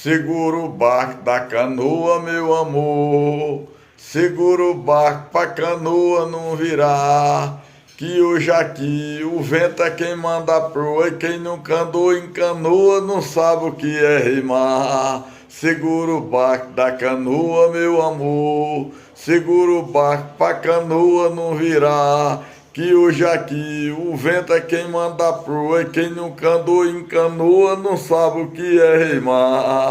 Segura o barco da canoa, meu amor. Segura o barco pra canoa não virar. Que hoje aqui o vento é quem manda a proa, e quem nunca andou em canoa não sabe o que é remar. Segura o barco da canoa, meu amor. Segura o barco pra canoa não virar. Que hoje aqui o vento é quem manda a proa, e quem nunca andou em canoa não sabe o que é remar.